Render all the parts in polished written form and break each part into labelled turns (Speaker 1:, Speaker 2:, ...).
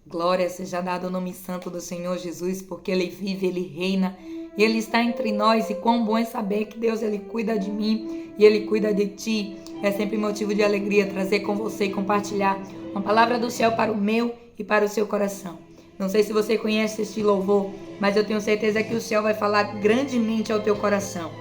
Speaker 1: Glória seja dada ao nome santo do Senhor Jesus, porque Ele vive, Ele reina e Ele está entre nós. E quão bom é saber que Deus, Ele cuida de mim e Ele cuida de ti. É sempre motivo de alegria trazer com você e compartilhar uma palavra do céu para o meu e para o seu coração. Não sei se você conhece este louvor, mas eu tenho certeza que o céu vai falar grandemente ao teu coração.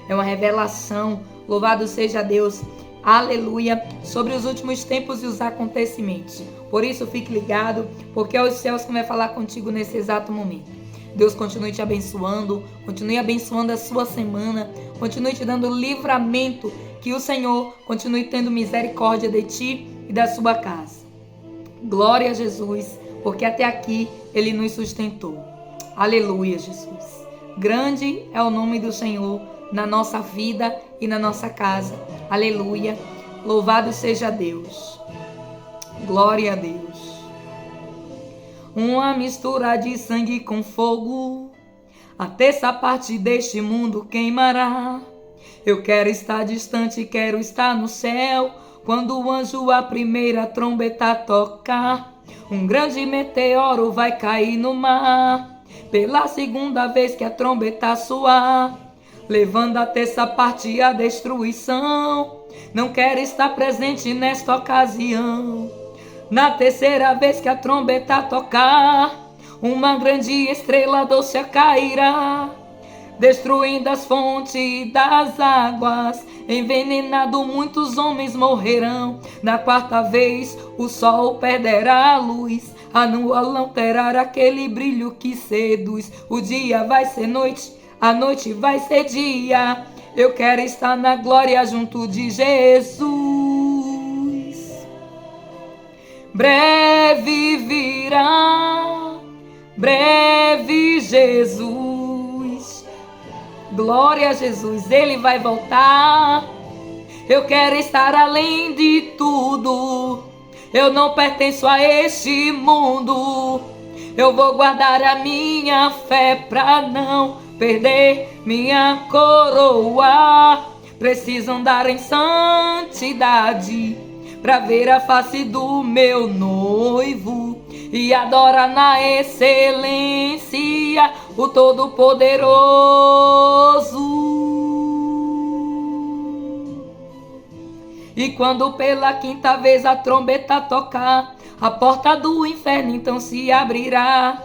Speaker 1: É uma revelação, louvado seja Deus, aleluia, sobre os últimos tempos e os acontecimentos. Por isso fique ligado, porque é os céus que vai falar contigo nesse exato momento. Deus continue te abençoando, continue abençoando a sua semana, continue te dando livramento, que o Senhor continue tendo misericórdia de ti e da sua casa. Glória a Jesus, porque até aqui Ele nos sustentou. Aleluia, Jesus. Grande é o nome do Senhor na nossa vida e na nossa casa. Aleluia. Louvado seja Deus. Glória a Deus. Uma mistura de sangue com fogo, a terça parte deste mundo queimará. Eu quero estar distante, quero estar no céu, quando o anjo a primeira trombeta tocar. Um grande meteoro vai cair no mar, pela segunda vez que a trombeta soar, levando a terça parte à destruição. Não quero estar presente nesta ocasião. Na terceira vez que a trombeta tocar, uma grande estrela doce cairá, destruindo as fontes das águas, envenenado muitos homens morrerão. Na quarta vez o sol perderá a luz, a lua não terá aquele brilho que seduz. O dia vai ser noite, a noite vai ser dia. Eu quero estar na glória junto de Jesus. Breve virá, breve Jesus. Glória a Jesus, Ele vai voltar. Eu quero estar além de tudo. Eu não pertenço a este mundo. Eu vou guardar a minha fé pra não perder minha coroa. Preciso andar em santidade pra ver a face do meu noivo e adorar na excelência o Todo-Poderoso. E quando pela quinta vez a trombeta tocar, a porta do inferno então se abrirá.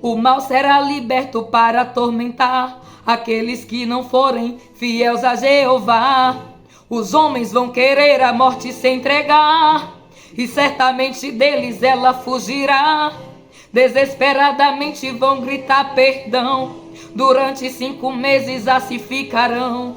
Speaker 1: O mal será liberto para atormentar aqueles que não forem fiéis a Jeová. Os homens vão querer a morte se entregar, e certamente deles ela fugirá. Desesperadamente vão gritar perdão, durante 5 meses assim ficarão.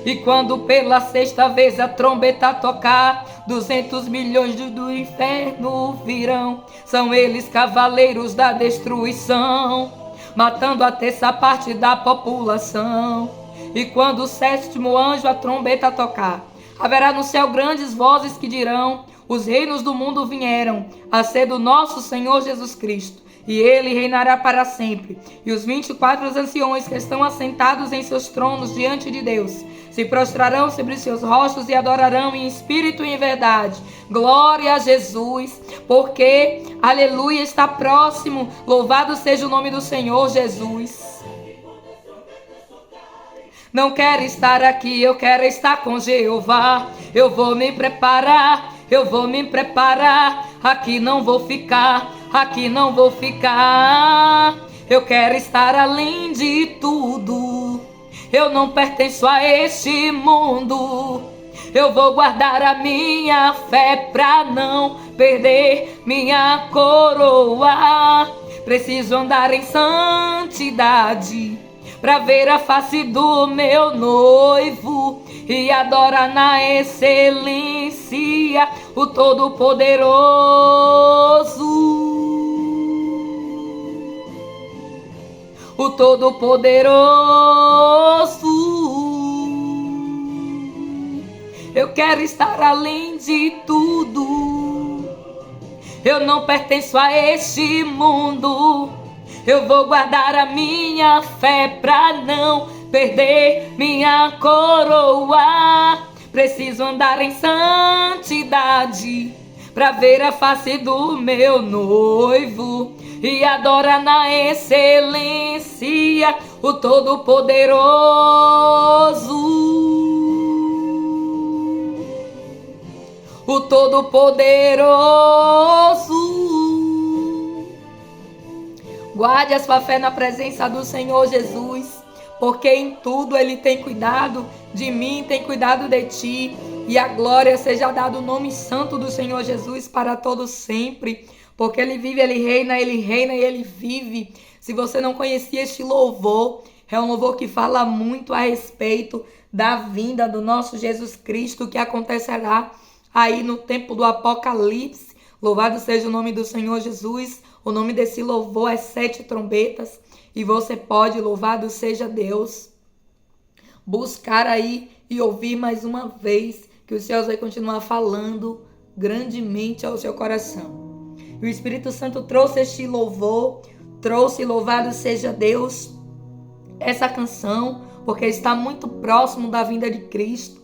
Speaker 1: E quando pela sexta vez a trombeta tocar, 200 milhões do inferno virão. São eles cavaleiros da destruição, matando a terça parte da população. E quando o 7º anjo a trombeta tocar, haverá no céu grandes vozes que dirão: os reinos do mundo vieram a ser do nosso Senhor Jesus Cristo, e Ele reinará para sempre. E os 24 anciões que estão assentados em seus tronos diante de Deus se prostrarão sobre seus rostos e adorarão em espírito e em verdade. Glória a Jesus, porque, aleluia, está próximo. Louvado seja o nome do Senhor Jesus. Não quero estar aqui, eu quero estar com Jeová. Eu vou me preparar, eu vou me preparar. Aqui não vou ficar, aqui não vou ficar. Eu quero estar além de tudo. Eu não pertenço a este mundo. Eu vou guardar a minha fé pra não perder minha coroa. Preciso andar em santidade pra ver a face do meu noivo e adorar na excelência o Todo-Poderoso. O Todo-Poderoso. Eu quero estar além de tudo. Eu não pertenço a este mundo. Eu vou guardar a minha fé pra não perder minha coroa. Preciso andar em santidade pra ver a face do meu noivo e adora na excelência o Todo-Poderoso. O Todo-Poderoso. Guarde a sua fé na presença do Senhor Jesus, porque em tudo Ele tem cuidado de mim, tem cuidado de ti. E a glória seja dada o nome santo do Senhor Jesus para todos sempre, porque Ele vive, Ele reina e Ele vive. Se você não conhecia este louvor, é um louvor que fala muito a respeito da vinda do nosso Jesus Cristo, que acontecerá aí no tempo do Apocalipse. Louvado seja o nome do Senhor Jesus. O nome desse louvor é 7 trombetas. E você pode, louvado seja Deus, buscar aí e ouvir mais uma vez, que os céus vai continuar falando grandemente ao seu coração. E o Espírito Santo trouxe este louvor, trouxe, louvado seja Deus, essa canção, porque está muito próximo da vinda de Cristo.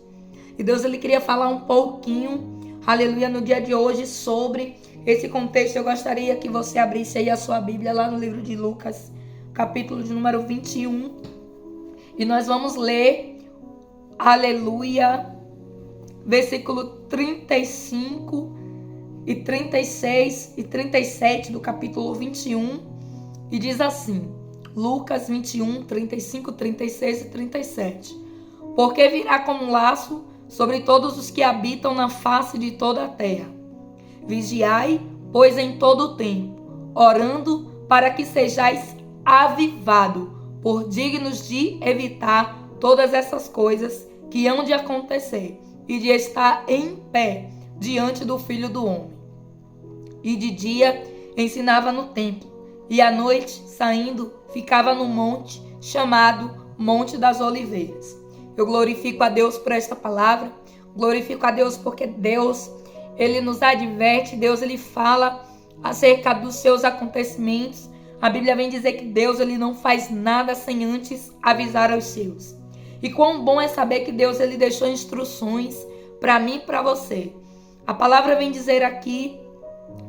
Speaker 1: E Deus, Ele queria falar um pouquinho, aleluia, no dia de hoje sobre esse contexto. Eu gostaria que você abrisse aí a sua Bíblia lá no livro de Lucas, capítulo de número 21. E nós vamos ler, aleluia, versículo 35 e 36 e 37 do capítulo 21. E diz assim, Lucas 21, 35, 36 e 37. Porque virá como um laço sobre todos os que habitam na face de toda a terra. Vigiai, pois em todo o tempo, orando para que sejais avivados, por dignos de evitar todas essas coisas que hão de acontecer e de estar em pé diante do Filho do Homem. E de dia ensinava no templo, e à noite, saindo, ficava no monte chamado Monte das Oliveiras. Eu glorifico a Deus por esta palavra, glorifico a Deus porque Deus, Ele nos adverte, Deus, Ele fala acerca dos seus acontecimentos. A Bíblia vem dizer que Deus, Ele não faz nada sem antes avisar aos seus. E quão bom é saber que Deus, Ele deixou instruções para mim e para você. A palavra vem dizer aqui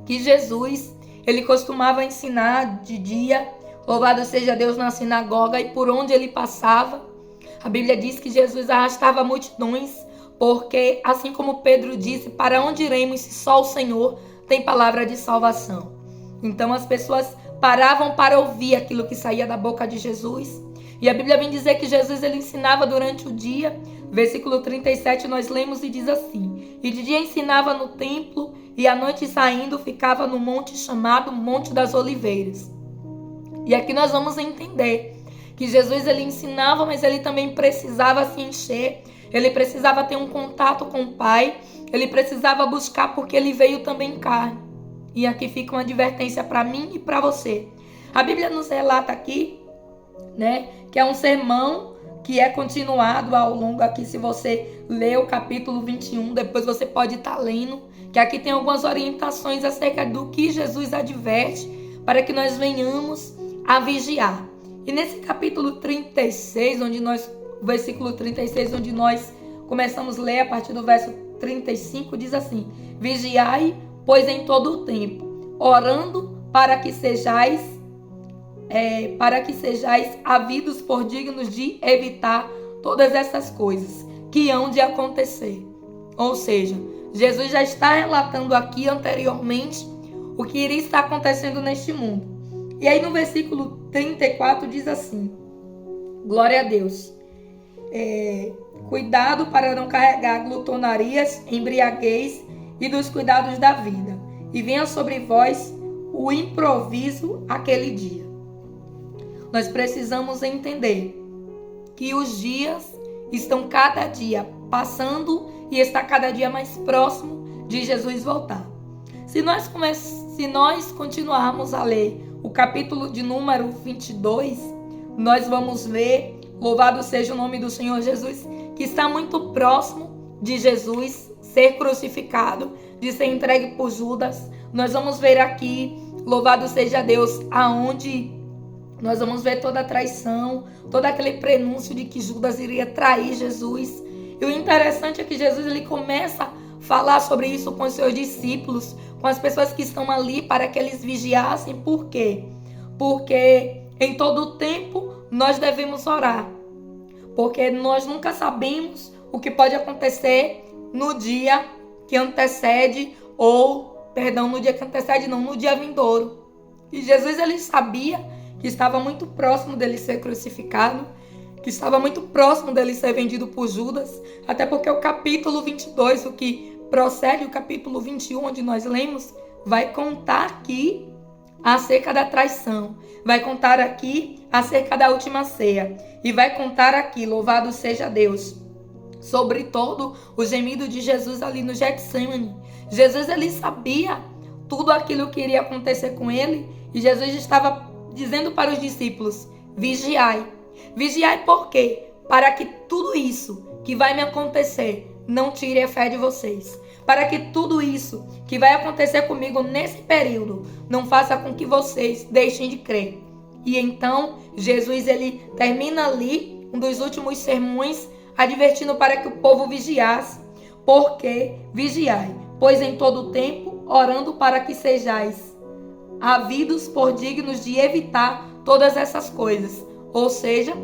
Speaker 1: que Jesus, Ele costumava ensinar de dia, louvado seja Deus, na sinagoga, e por onde Ele passava, a Bíblia diz que Jesus arrastava multidões, porque, assim como Pedro disse, para onde iremos se só o Senhor tem palavra de salvação? Então as pessoas paravam para ouvir aquilo que saía da boca de Jesus. E a Bíblia vem dizer que Jesus, ele ensinava durante o dia. Versículo 37 nós lemos e diz assim: e de dia ensinava no templo, e à noite saindo ficava no monte chamado Monte das Oliveiras. E aqui nós vamos entender que Jesus, ele ensinava, mas ele também precisava se encher, ele precisava ter um contato com o Pai, ele precisava buscar, porque ele veio também em carne. E aqui fica uma advertência para mim e para você. A Bíblia nos relata aqui, né, que é um sermão que é continuado ao longo aqui. Se você ler o capítulo 21, depois você pode estar lendo, que aqui tem algumas orientações acerca do que Jesus adverte para que nós venhamos a vigiar. E nesse capítulo 36, versículo 36, onde nós começamos a ler a partir do verso 35, diz assim: vigiai, pois em todo o tempo, orando para que sejais havidos por dignos de evitar todas essas coisas que hão de acontecer. Ou seja, Jesus já está relatando aqui anteriormente o que iria estar acontecendo neste mundo. E aí no versículo 34 diz assim: glória a Deus, cuidado para não carregar glutonarias, embriaguez e dos cuidados da vida, e venha sobre vós o improviso aquele dia. Nós precisamos entender que os dias estão cada dia passando e está cada dia mais próximo de Jesus voltar. Se nós continuarmos a ler o capítulo de número 22, nós vamos ver, louvado seja o nome do Senhor Jesus, que está muito próximo de Jesus ser crucificado, de ser entregue por Judas. Nós vamos ver aqui, louvado seja Deus, aonde nós vamos ver toda a traição, todo aquele prenúncio de que Judas iria trair Jesus. E o interessante é que Jesus, ele começa falar sobre isso com os seus discípulos, com as pessoas que estão ali, para que eles vigiassem. Por quê? Porque em todo tempo nós devemos orar. Porque nós nunca sabemos o que pode acontecer no dia que antecede, no dia que antecede não, no dia vindouro. E Jesus, ele sabia que estava muito próximo dele ser crucificado, que estava muito próximo dele ser vendido por Judas, até porque o capítulo 22, o que procede o capítulo 21, onde nós lemos, vai contar aqui acerca da traição, vai contar aqui acerca da última ceia, e vai contar aqui, louvado seja Deus, sobre todo o gemido de Jesus ali no Getsemane. Jesus, ele sabia tudo aquilo que iria acontecer com ele, e Jesus estava dizendo para os discípulos: vigiai. Vigiai por quê? Para que tudo isso que vai me acontecer não tire a fé de vocês. Para que tudo isso que vai acontecer comigo nesse período não faça com que vocês deixem de crer. E então, Jesus, ele termina ali um dos últimos sermões, advertindo para que o povo vigiasse. Porque vigiai, pois em todo o tempo, orando para que sejais havidos por dignos de evitar todas essas coisas. Ou seja,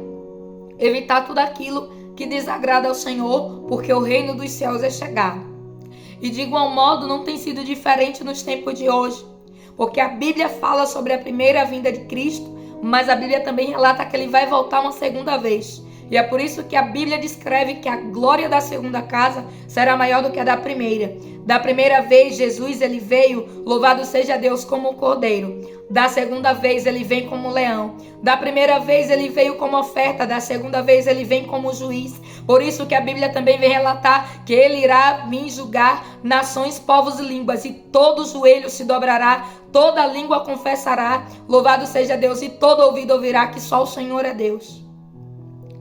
Speaker 1: evitar tudo aquilo que desagrada ao Senhor, porque o reino dos céus é chegado. E de igual modo não tem sido diferente nos tempos de hoje, porque a Bíblia fala sobre a primeira vinda de Cristo, mas a Bíblia também relata que ele vai voltar uma segunda vez. E é por isso que a Bíblia descreve que a glória da segunda casa será maior do que a da primeira. Da primeira vez, Jesus, ele veio, louvado seja Deus, como um cordeiro. Da segunda vez, ele vem como leão. Da primeira vez, ele veio como oferta. Da segunda vez, ele vem como juiz. Por isso que a Bíblia também vem relatar que ele irá vir julgar nações, povos e línguas. E todo joelho se dobrará, toda língua confessará, louvado seja Deus, e todo ouvido ouvirá que só o Senhor é Deus.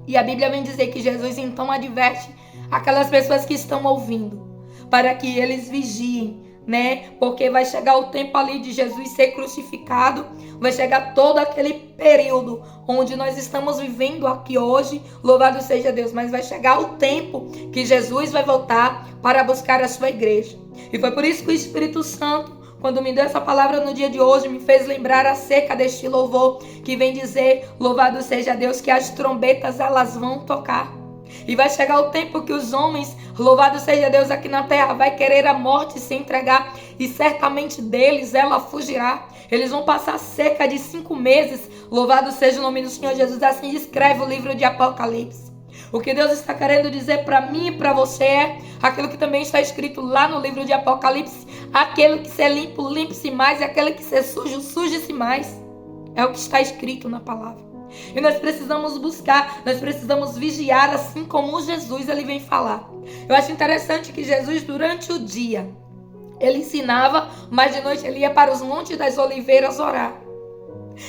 Speaker 1: E a Bíblia vem dizer que Jesus então adverte aquelas pessoas que estão ouvindo, para que eles vigiem, né? Porque vai chegar o tempo ali de Jesus ser crucificado, vai chegar todo aquele período onde nós estamos vivendo aqui hoje, louvado seja Deus, mas vai chegar o tempo que Jesus vai voltar para buscar a sua igreja. E foi por isso que o Espírito Santo, quando me deu essa palavra no dia de hoje, me fez lembrar acerca deste louvor, que vem dizer, louvado seja Deus, que as trombetas elas vão tocar. E vai chegar o tempo que os homens, louvado seja Deus, aqui na terra, vai querer a morte se entregar, e certamente deles ela fugirá. Eles vão passar cerca de 5 meses, louvado seja o nome do Senhor Jesus, assim descreve o livro de Apocalipse. O que Deus está querendo dizer para mim e para você é aquilo que também está escrito lá no livro de Apocalipse: aquele que ser limpo, limpe-se mais, e aquele que ser sujo, suje-se mais. É o que está escrito na palavra. E nós precisamos buscar, nós precisamos vigiar, assim como Jesus ele vem falar. Eu acho interessante que Jesus, durante o dia, ele ensinava, mas de noite ele ia para os montes das oliveiras orar.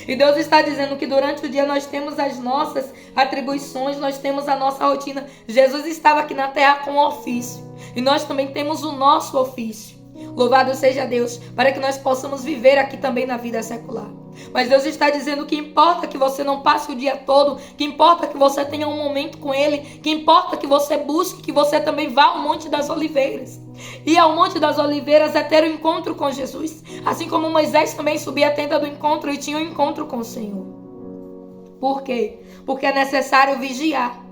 Speaker 1: E Deus está dizendo que durante o dia nós temos as nossas atribuições, nós temos a nossa rotina. Jesus estava aqui na terra com um ofício, e nós também temos o nosso ofício. Louvado seja Deus, para que nós possamos viver aqui também na vida secular. Mas Deus está dizendo que importa que você não passe o dia todo, que importa que você tenha um momento com Ele, que importa que você busque, que você também vá ao Monte das Oliveiras. E ao Monte das Oliveiras é ter um encontro com Jesus. Assim como Moisés também subia à tenda do encontro e tinha um encontro com o Senhor. Por quê? Porque é necessário vigiar.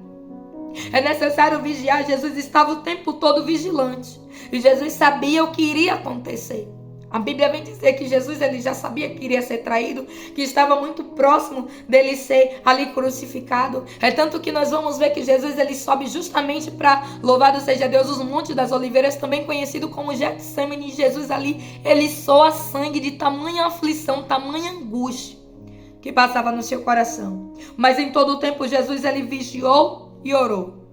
Speaker 1: É necessário vigiar. Jesus estava o tempo todo vigilante. E Jesus sabia o que iria acontecer. A Bíblia vem dizer que Jesus ele já sabia que iria ser traído, que estava muito próximo dele ser ali crucificado. É tanto que nós vamos ver que Jesus ele sobe justamente para, louvado seja Deus, os Montes das Oliveiras, também conhecido como Getsemane. Jesus ali, ele soa sangue de tamanha aflição, tamanha angústia que passava no seu coração. Mas em todo o tempo Jesus ele vigiou e orou.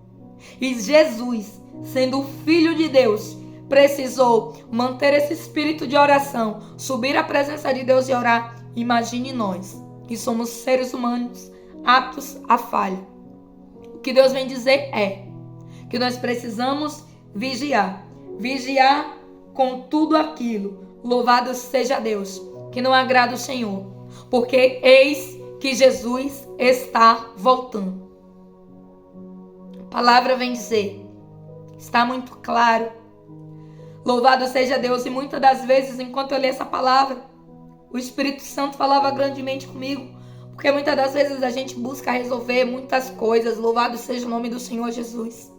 Speaker 1: E Jesus, sendo o Filho de Deus, precisou manter esse espírito de oração, subir à presença de Deus e orar. Imagine nós, que somos seres humanos, aptos à falha. O que Deus vem dizer é que nós precisamos vigiar. Vigiar com tudo aquilo, louvado seja Deus, que não agrada o Senhor. Porque eis que Jesus está voltando. A palavra vem dizer, está muito claro, Louvado seja Deus. E muitas das vezes, enquanto eu li essa palavra, o Espírito Santo falava grandemente comigo, porque muitas das vezes a gente busca resolver muitas coisas. Louvado seja o nome do Senhor Jesus.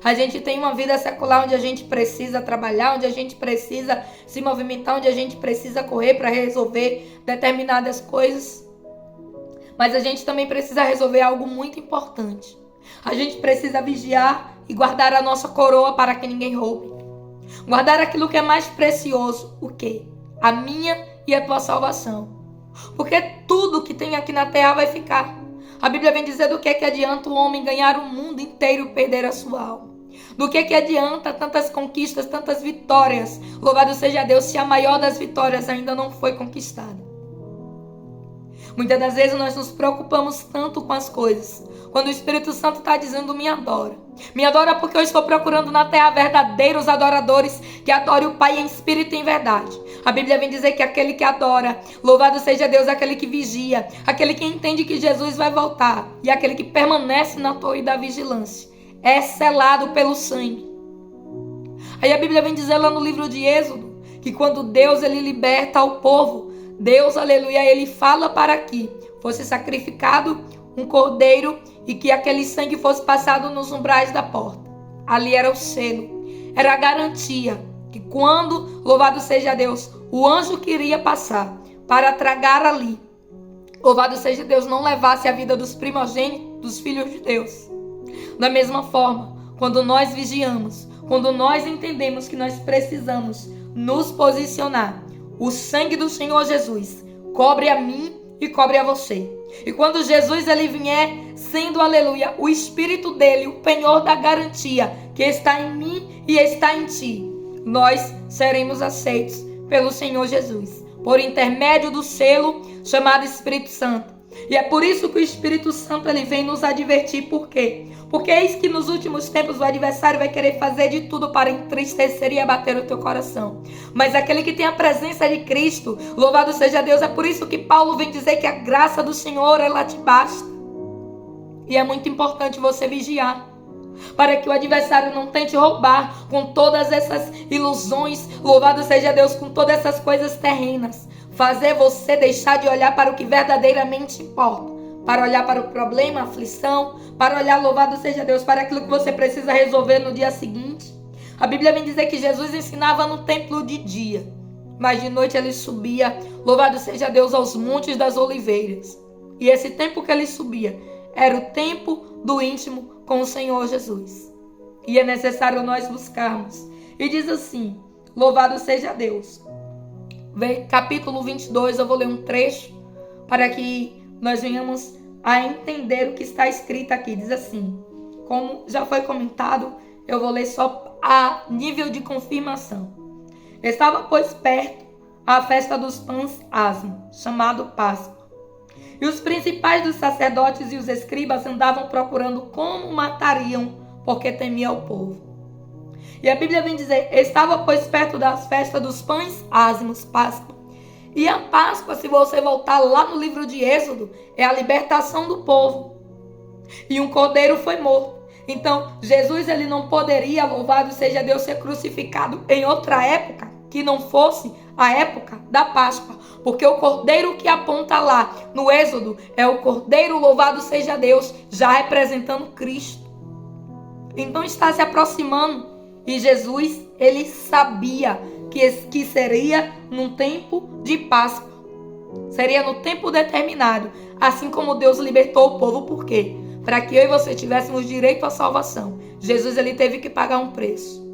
Speaker 1: A gente tem uma vida secular onde a gente precisa trabalhar, onde a gente precisa se movimentar, onde a gente precisa correr para resolver determinadas coisas. Mas a gente também precisa resolver algo muito importante. A gente precisa vigiar e guardar a nossa coroa para que ninguém roube. Guardar aquilo que é mais precioso. O quê? A minha e a tua salvação. Porque tudo que tem aqui na terra vai ficar. A Bíblia vem dizer do que adianta o homem ganhar o mundo inteiro e perder a sua alma. Do que adianta tantas conquistas, tantas vitórias. Louvado seja Deus, se a maior das vitórias ainda não foi conquistada. Muitas das vezes nós nos preocupamos tanto com as coisas. Quando o Espírito Santo está dizendo, me adora. Me adora porque eu estou procurando na terra verdadeiros adoradores que adorem o Pai em espírito e em verdade. A Bíblia vem dizer que aquele que adora, louvado seja Deus, aquele que vigia, aquele que entende que Jesus vai voltar e aquele que permanece na torre da vigilância, é selado pelo sangue. Aí a Bíblia vem dizer lá no livro de Êxodo que quando Deus ele liberta o povo, Deus, aleluia, ele fala para que fosse sacrificado um cordeiro e que aquele sangue fosse passado nos umbrais da porta. Ali era o selo, era a garantia que quando, louvado seja Deus, o anjo queria passar para tragar ali, louvado seja Deus, não levasse a vida dos primogênitos, dos filhos de Deus. Da mesma forma, quando nós vigiamos, quando nós entendemos que nós precisamos nos posicionar, o sangue do Senhor Jesus cobre a mim e cobre a você. E quando Jesus ele vier, sendo, aleluia, o Espírito dele, o penhor da garantia que está em mim e está em ti, nós seremos aceitos pelo Senhor Jesus, por intermédio do selo chamado Espírito Santo. E é por isso que o Espírito Santo ele vem nos advertir. Por quê? Porque eis que nos últimos tempos o adversário vai querer fazer de tudo para entristecer e abater o teu coração. Mas aquele que tem a presença de Cristo, louvado seja Deus, é por isso que Paulo vem dizer que a graça do Senhor ela te basta. E é muito importante você vigiar, para que o adversário não tente roubar com todas essas ilusões, louvado seja Deus, com todas essas coisas terrenas. Fazer você deixar de olhar para o que verdadeiramente importa, para olhar para o problema, a aflição, para olhar, louvado seja Deus, para aquilo que você precisa resolver no dia seguinte. A Bíblia vem dizer que Jesus ensinava no templo de dia, mas de noite ele subia, louvado seja Deus, aos montes das oliveiras. E esse tempo que ele subia era o tempo do íntimo com o Senhor Jesus. E é necessário nós buscarmos. E diz assim, louvado seja Deus. Capítulo 22, eu vou ler um trecho para que nós venhamos a entender o que está escrito aqui. Diz assim, como já foi comentado, eu vou ler só a nível de confirmação. Estava, pois, perto a festa dos pães asmos, chamado Páscoa. E os principais dos sacerdotes e os escribas andavam procurando como matariam, porque temia o povo. E a Bíblia vem dizer, estava, pois, perto das festas dos pães asmos, Páscoa. E a Páscoa, se você voltar lá no livro de Êxodo, é a libertação do povo. E um cordeiro foi morto. Então, Jesus ele não poderia, louvado seja Deus, ser crucificado em outra época, que não fosse a época da Páscoa. Porque o cordeiro que aponta lá no Êxodo é o cordeiro, louvado seja Deus, já representando Cristo. Então está se aproximando. E Jesus, ele sabia que seria num tempo de Páscoa. Seria no tempo determinado. Assim como Deus libertou o povo. Por quê? Para que eu e você tivéssemos direito à salvação. Jesus, ele teve que pagar um preço.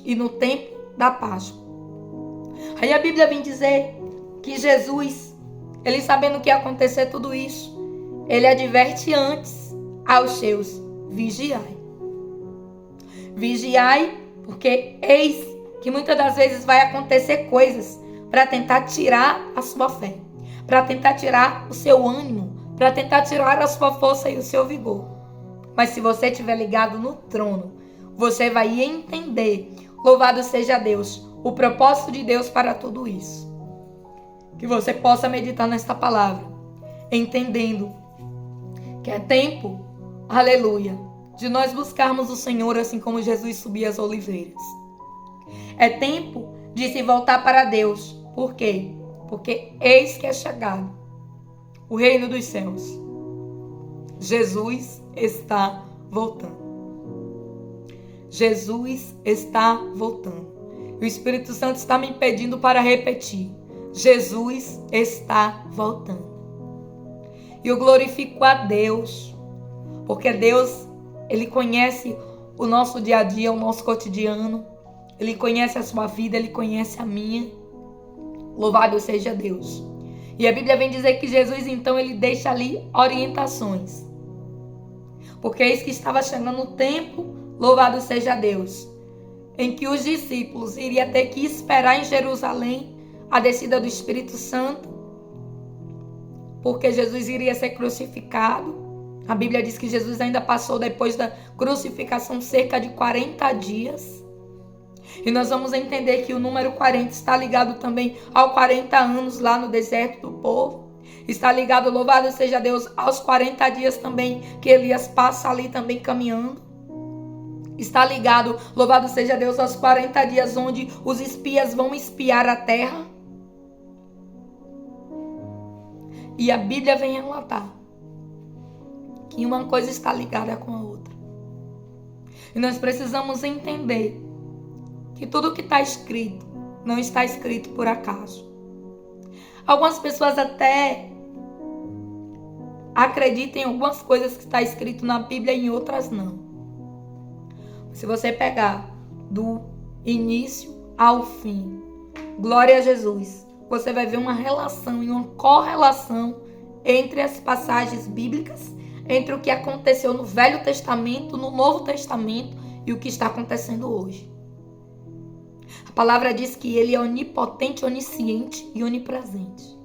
Speaker 1: E no tempo da Páscoa. Aí a Bíblia vem dizer que Jesus, ele sabendo que ia acontecer tudo isso, ele adverte antes aos seus, vigiai. Vigiai, porque eis que muitas das vezes vai acontecer coisas para tentar tirar a sua fé, para tentar tirar o seu ânimo, para tentar tirar a sua força e o seu vigor. Mas se você estiver ligado no trono, você vai entender, louvado seja Deus, o propósito de Deus para tudo isso. Que você possa meditar nesta palavra, entendendo que é tempo, aleluia, de nós buscarmos o Senhor assim como Jesus subia as oliveiras. É tempo de se voltar para Deus. Por quê? Porque eis que é chegado o reino dos céus. Jesus está voltando. Jesus está voltando. E o Espírito Santo está me pedindo para repetir. Jesus está voltando. E eu glorifico a Deus, porque Deus, Ele conhece o nosso dia a dia, o nosso cotidiano. Ele conhece a sua vida, Ele conhece a minha. Louvado seja Deus. E a Bíblia vem dizer que Jesus, então, Ele deixa ali orientações. Porque eis que estava chegando o tempo, louvado seja Deus, em que os discípulos iriam ter que esperar em Jerusalém a descida do Espírito Santo, porque Jesus iria ser crucificado. A Bíblia diz que Jesus ainda passou depois da crucificação cerca de 40 dias. E nós vamos entender que o número 40 está ligado também aos 40 anos lá no deserto do povo. Está ligado, louvado seja Deus, aos 40 dias também que Elias passa ali também caminhando. Está ligado, louvado seja Deus, aos 40 dias onde os espias vão espiar a terra. E a Bíblia vem relatar que uma coisa está ligada com a outra. E nós precisamos entender que tudo que está escrito não está escrito por acaso. Algumas pessoas até acreditam em algumas coisas que está escrito na Bíblia e em outras não. Se você pegar do início ao fim, glória a Jesus, você vai ver uma relação e uma correlação entre as passagens bíblicas, entre o que aconteceu no Velho Testamento, no Novo Testamento e o que está acontecendo hoje. A palavra diz que Ele é onipotente, onisciente e onipresente.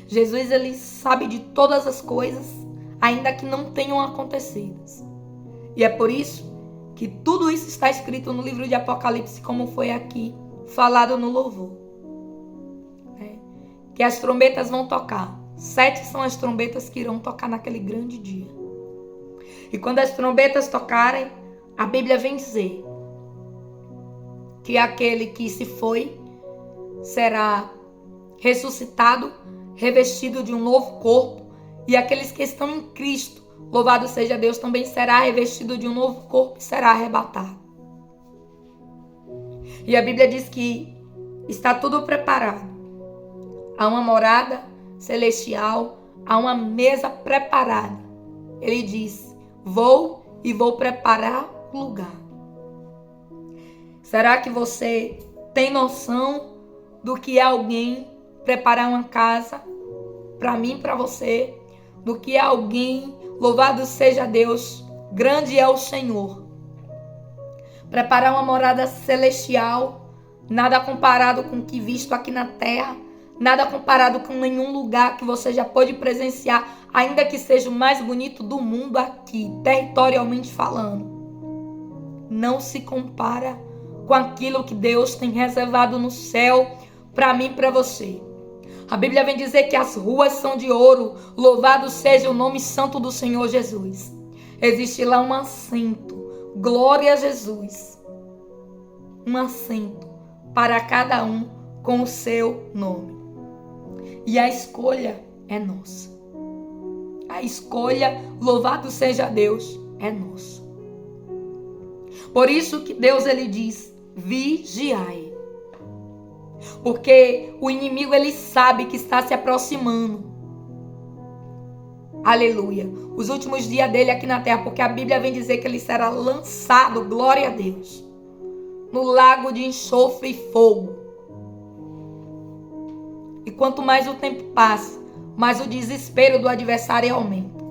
Speaker 1: Jesus, Ele sabe de todas as coisas, ainda que não tenham acontecido. E é por isso que tudo isso está escrito no livro de Apocalipse, como foi aqui falado no louvor. Que as trombetas vão tocar. 7 são as trombetas que irão tocar naquele grande dia. E quando as trombetas tocarem, a Bíblia vem dizer que aquele que se foi será ressuscitado, revestido de um novo corpo, e aqueles que estão em Cristo, louvado seja Deus, também será revestido de um novo corpo e será arrebatado. E a Bíblia diz que está tudo preparado. Há uma morada celestial, há uma mesa preparada. Ele diz: vou preparar o lugar. Será que você tem noção do que é alguém preparar uma casa para mim, para você? Do que é alguém, louvado seja Deus, grande é o Senhor, preparar uma morada celestial, nada comparado com o que visto aqui na terra, nada comparado com nenhum lugar que você já pôde presenciar, ainda que seja o mais bonito do mundo aqui, territorialmente falando. Não se compara com aquilo que Deus tem reservado no céu para mim e para você. A Bíblia vem dizer que as ruas são de ouro, louvado seja o nome santo do Senhor Jesus. Existe lá um assento, glória a Jesus. Um assento para cada um com o seu nome. E a escolha é nossa. A escolha, louvado seja Deus, é nossa. Por isso que Deus, Ele diz: vigiai. Porque o inimigo, ele sabe que está se aproximando. Aleluia. Os últimos dias dele aqui na terra, porque a Bíblia vem dizer que ele será lançado, glória a Deus, no lago de enxofre e fogo. E quanto mais o tempo passa, mais o desespero do adversário aumenta.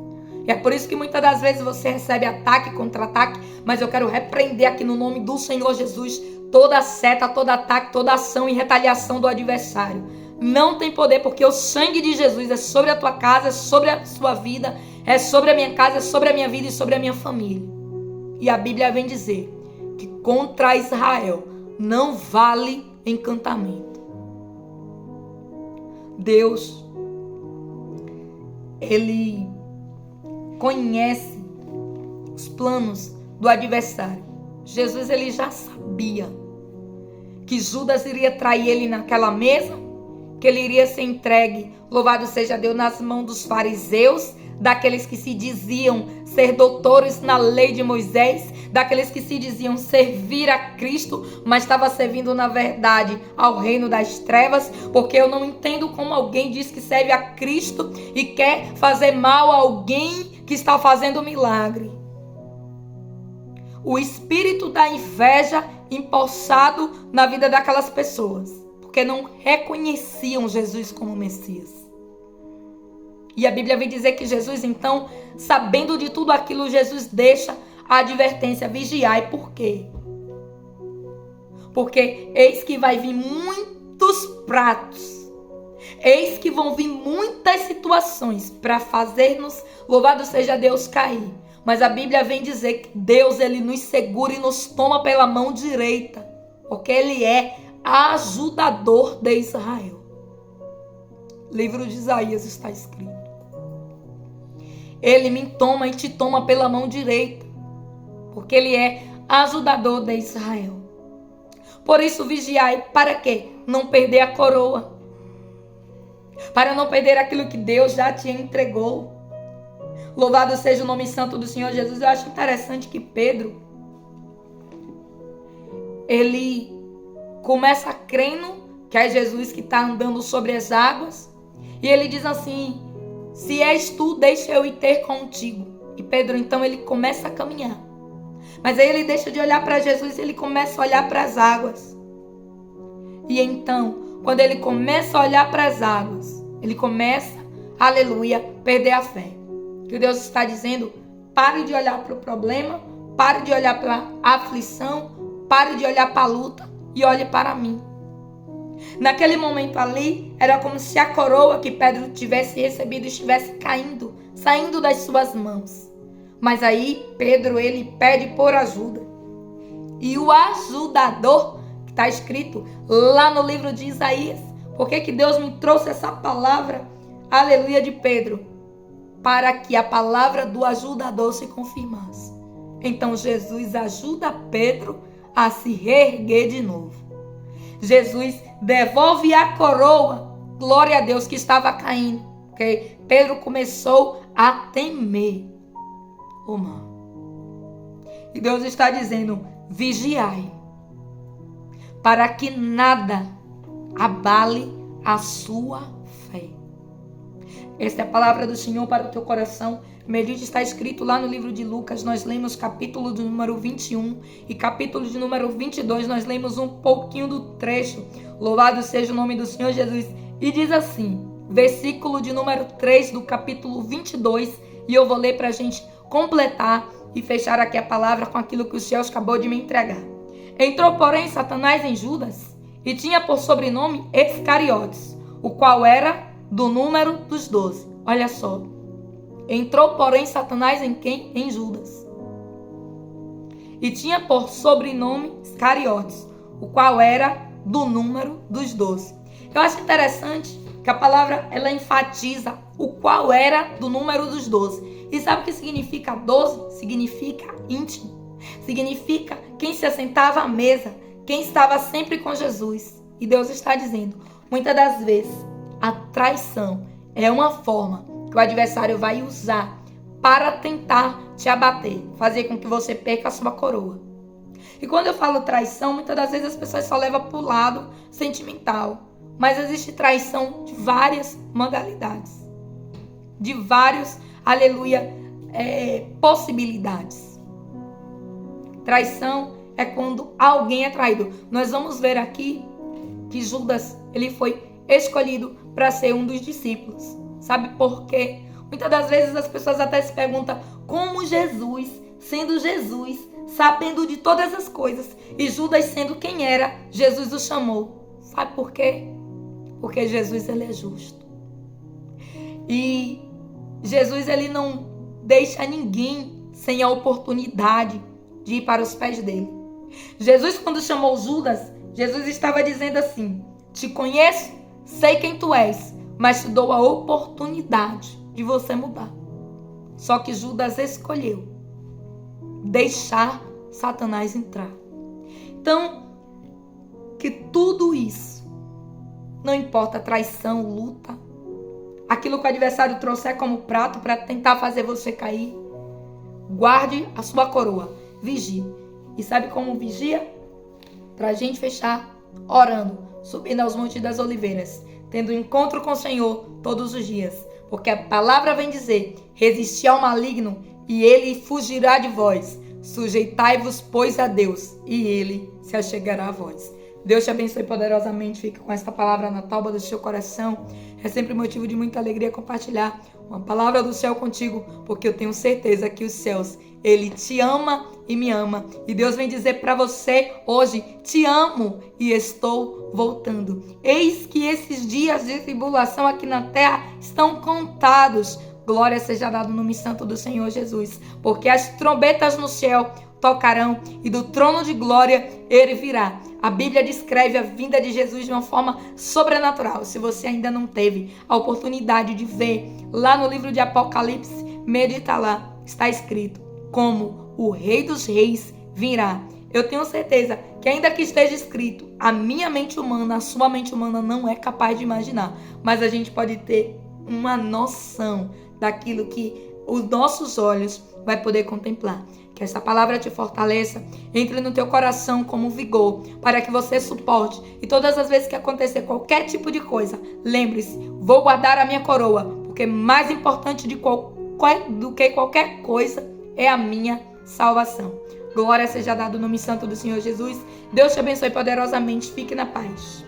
Speaker 1: E é por isso que muitas das vezes você recebe ataque, contra-ataque, mas eu quero repreender aqui no nome do Senhor Jesus toda seta, todo ataque, toda ação e retaliação do adversário. Não tem poder, porque o sangue de Jesus é sobre a tua casa, é sobre a sua vida, é sobre a minha casa, é sobre a minha vida e sobre a minha família. E a Bíblia vem dizer que contra Israel não vale encantamento. Deus, Ele conhece os planos do adversário. Jesus ele já sabia que Judas iria trair ele naquela mesa, que ele iria ser entregue, louvado seja Deus, nas mãos dos fariseus, daqueles que se diziam ser doutores na lei de Moisés, daqueles que se diziam servir a Cristo, mas estava servindo na verdade ao reino das trevas, porque eu não entendo como alguém diz que serve a Cristo e quer fazer mal a alguém que está fazendo milagre. O espírito da inveja empossado na vida daquelas pessoas, porque não reconheciam Jesus como Messias. E a Bíblia vem dizer que Jesus, então, sabendo de tudo aquilo, Jesus deixa a advertência: vigiai. Por quê? Porque eis que vai vir muitos pratos, eis que vão vir muitas situações para fazer-nos, louvado seja Deus, cair. Mas a Bíblia vem dizer que Deus, ele nos segura e nos toma pela mão direita, porque ele é ajudador de Israel. Livro de Isaías está escrito: ele me toma e te toma pela mão direita, porque ele é ajudador de Israel. Por isso vigiai, para quê? Não perder a coroa, para não perder aquilo que Deus já te entregou. Louvado seja o nome santo do Senhor Jesus. Eu acho interessante que Pedro, ele começa crendo que é Jesus que está andando sobre as águas, e ele diz assim: se és tu, deixa eu ir ter contigo. E Pedro, então, ele começa a caminhar. Mas aí ele deixa de olhar para Jesus e ele começa a olhar para as águas. E então, quando ele começa a olhar para as águas, ele começa, aleluia, perder a fé. Que Deus está dizendo: pare de olhar para o problema, pare de olhar para a aflição, pare de olhar para a luta e olhe para mim. Naquele momento ali, era como se a coroa que Pedro tivesse recebido estivesse caindo, saindo das suas mãos. Mas aí Pedro, ele pede por ajuda. E o ajudador, que está escrito lá no livro de Isaías, por que Deus me trouxe essa palavra, aleluia, de Pedro? Para que a palavra do ajudador se confirmasse. Então Jesus ajuda Pedro a se reerguer de novo. Jesus devolve a coroa, glória a Deus, que estava caindo. Porque Pedro começou a temer o mal. E Deus está dizendo: vigiai, para que nada abale a sua fé. Esta é a palavra do Senhor para o teu coração. Medite, está escrito lá no livro de Lucas. Nós lemos capítulo de número 21 e capítulo de número 22. Nós lemos um pouquinho do trecho. Louvado seja o nome do Senhor Jesus. E diz assim, versículo de número 3 do capítulo 22. E eu vou ler para a gente completar e fechar aqui a palavra com aquilo que o Senhor acabou de me entregar. Entrou, porém, Satanás em Judas e tinha por sobrenome Iscariotes, o qual era do número dos 12. Olha só. Entrou, porém, Satanás em quem? Em Judas. E tinha por sobrenome Iscariotes, o qual era do número dos 12. Eu acho interessante que a palavra, ela enfatiza o qual era do número dos 12. E sabe o que significa 12? Significa íntimo. Significa quem se assentava à mesa, quem estava sempre com Jesus. E Deus está dizendo, muitas das vezes, a traição é uma forma que o adversário vai usar para tentar te abater, fazer com que você perca a sua coroa. E quando eu falo traição, muitas das vezes as pessoas só levam para o lado sentimental. Mas existe traição de várias modalidades, de vários, aleluia, possibilidades. Traição é quando alguém é traído. Nós vamos ver aqui que Judas, ele foi escolhido para ser um dos discípulos. Sabe por quê? Muitas das vezes as pessoas até se perguntam como Jesus, sendo Jesus, sabendo de todas as coisas, e Judas sendo quem era, Jesus o chamou. Sabe por quê? Porque Jesus, ele é justo. E Jesus, ele não deixa ninguém sem a oportunidade de ir para os pés dele. Jesus, quando chamou Judas, Jesus estava dizendo assim: te conheço, sei quem tu és, mas te dou a oportunidade de você mudar. Só que Judas escolheu deixar Satanás entrar. Então, que tudo isso, não importa traição, luta, aquilo que o adversário trouxer como prato para tentar fazer você cair, guarde a sua coroa, vigie. E sabe como vigia? Para a gente fechar, orando, subindo aos montes das oliveiras, tendo um encontro com o Senhor todos os dias. Porque a palavra vem dizer, resisti ao maligno e ele fugirá de vós. Sujeitai-vos, pois, a Deus, e ele se achegará a vós. Deus te abençoe poderosamente. Fica com esta palavra na tábua do seu coração. É sempre motivo de muita alegria compartilhar uma palavra do céu contigo, porque eu tenho certeza que os céus, ele te ama e me ama. E Deus vem dizer para você hoje, te amo e estou voltando. Eis que esses dias de tribulação aqui na terra estão contados. Glória seja dada no nome santo do Senhor Jesus, porque as trombetas no céu tocarão e do trono de glória ele virá. A Bíblia descreve a vinda de Jesus de uma forma sobrenatural. Se você ainda não teve a oportunidade de ver lá no livro de Apocalipse, medita lá, está escrito como o Rei dos Reis virá. Eu tenho certeza que ainda que esteja escrito, a minha mente humana, a sua mente humana não é capaz de imaginar, mas a gente pode ter uma noção daquilo que os nossos olhos vai poder contemplar. Que essa palavra te fortaleça, entre no teu coração como vigor, para que você suporte. E todas as vezes que acontecer qualquer tipo de coisa, lembre-se, vou guardar a minha coroa, porque mais importante do que qualquer coisa é a minha salvação. Glória seja dada no nome santo do Senhor Jesus. Deus te abençoe poderosamente. Fique na paz.